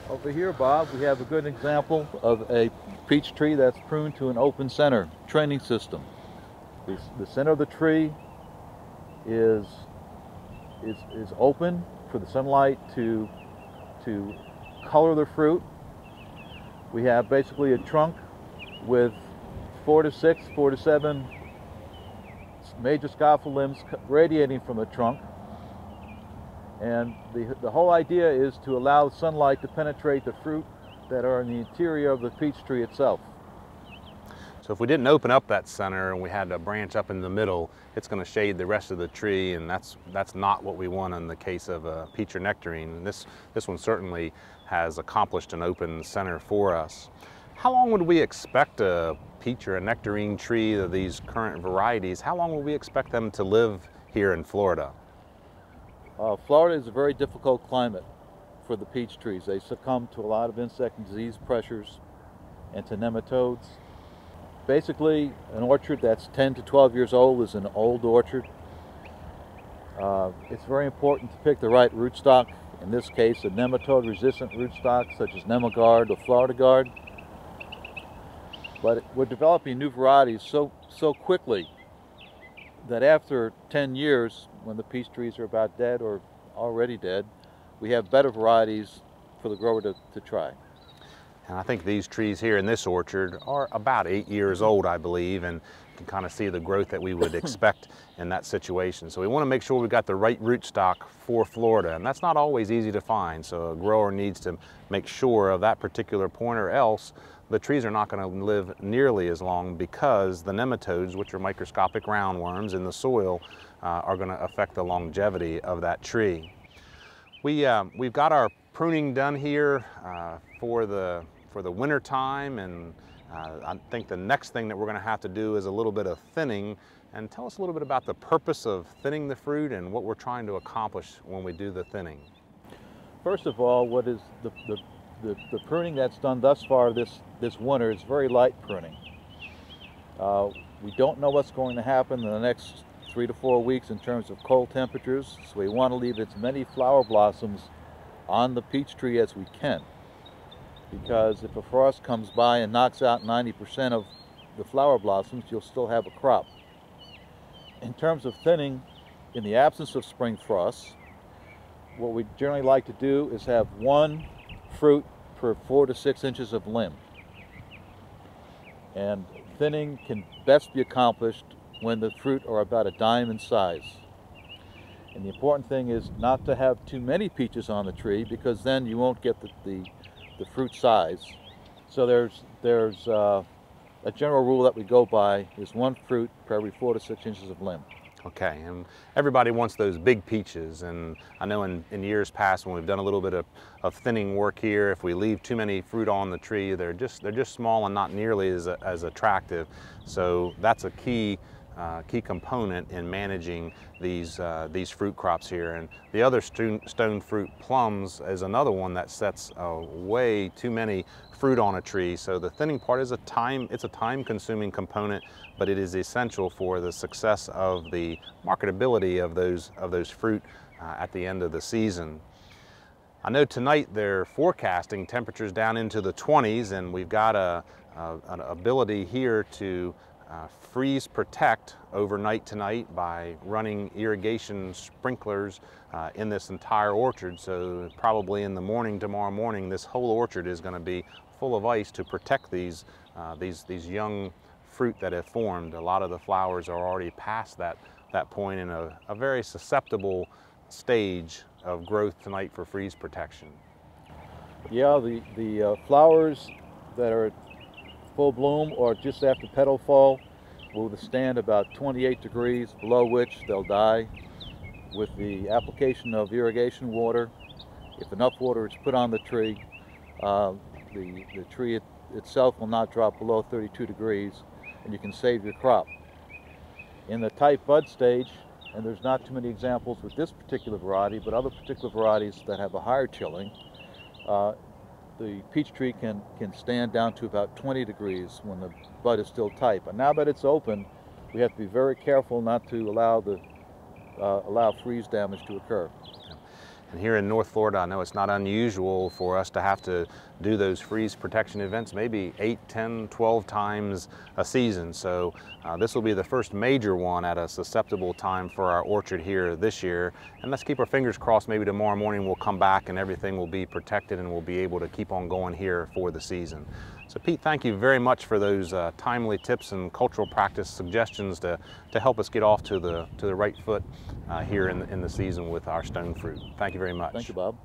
Over here, Bob, we have a good example of a peach tree that's pruned to an open center training system. The center of the tree is open for the sunlight to color the fruit. We have basically a trunk with 4 to 7 major scaffold limbs radiating from the trunk. And the whole idea is to allow sunlight to penetrate the fruit that are in the interior of the peach tree itself. So if we didn't open up that center and we had a branch up in the middle, it's going to shade the rest of the tree, and that's not what we want in the case of a peach or nectarine. And this one certainly has accomplished an open center for us. How long would we expect a peach or a nectarine tree of these current varieties, how long would we expect them to live here in Florida? Florida is a very difficult climate for the peach trees. They succumb to a lot of insect and disease pressures and to nematodes. Basically, an orchard that's 10 to 12 years old is an old orchard. It's very important to pick the right rootstock. In this case, a nematode-resistant rootstock such as Nemagard or Florida Guard. But we're developing new varieties so quickly that after 10 years, when the peach trees are about dead or already dead, we have better varieties for the grower to try. And I think these trees here in this orchard are about 8 years old, I believe, and you can kind of see the growth that we would expect in that situation. So we want to make sure we've got the right rootstock for Florida, and that's not always easy to find. So a grower needs to make sure of that particular point, or else the trees are not going to live nearly as long, because the nematodes, which are microscopic roundworms in the soil, are going to affect the longevity of that tree. We've got our pruning done here for the winter time, and I think the next thing that we're going to have to do is a little bit of thinning. And tell us a little bit about the purpose of thinning the fruit and what we're trying to accomplish when we do the thinning. First of all, what is the pruning that's done thus far this winter is very light pruning. We don't know what's going to happen in the next 3 to 4 weeks in terms of cold temperatures, so we want to leave as many flower blossoms on the peach tree as we can, because if a frost comes by and knocks out 90% of the flower blossoms, you'll still have a crop. In terms of thinning, in the absence of spring frosts, what we generally like to do is have one fruit per 4 to 6 inches of limb. And thinning can best be accomplished when the fruit are about a dime in size. And the important thing is not to have too many peaches on the tree, because then you won't get the fruit size. So there's a general rule that we go by is one fruit per every 4 to 6 inches of limb. Okay, and everybody wants those big peaches, and I know in years past when we've done a little bit of thinning work here, if we leave too many fruit on the tree, they're just small and not nearly as attractive. So that's a key component in managing these fruit crops here. And the other stone fruit plums is another one that sets way too many fruit on a tree. So the thinning part is it's a time-consuming component, but it is essential for the success of the marketability of those fruit at the end of the season. I know tonight they're forecasting temperatures down into the 20s, and we've got an ability here to freeze protect overnight tonight by running irrigation sprinklers in this entire orchard. So probably in the morning, tomorrow morning, this whole orchard is going to be full of ice to protect these young fruit that have formed. A lot of the flowers are already past that point in a very susceptible stage of growth tonight for freeze protection. Yeah, the flowers that are full bloom or just after petal fall will withstand about 28 degrees, below which they'll die. With the application of irrigation water, if enough water is put on the tree, the tree itself will not drop below 32 degrees, and you can save your crop. In the tight bud stage, and there's not too many examples with this particular variety, but other particular varieties that have a higher chilling, the peach tree can stand down to about 20 degrees when the bud is still tight. But now that it's open, we have to be very careful not to allow freeze damage to occur. And here in North Florida, I know it's not unusual for us to have to do those freeze protection events maybe 8, 10, 12 times a season. So this will be the first major one at a susceptible time for our orchard here this year. And let's keep our fingers crossed, maybe tomorrow morning we'll come back and everything will be protected and we'll be able to keep on going here for the season. So Pete, thank you very much for those timely tips and cultural practice suggestions to help us get off to the right foot here in the season with our stone fruit. Thank you very much. Thank you, Bob.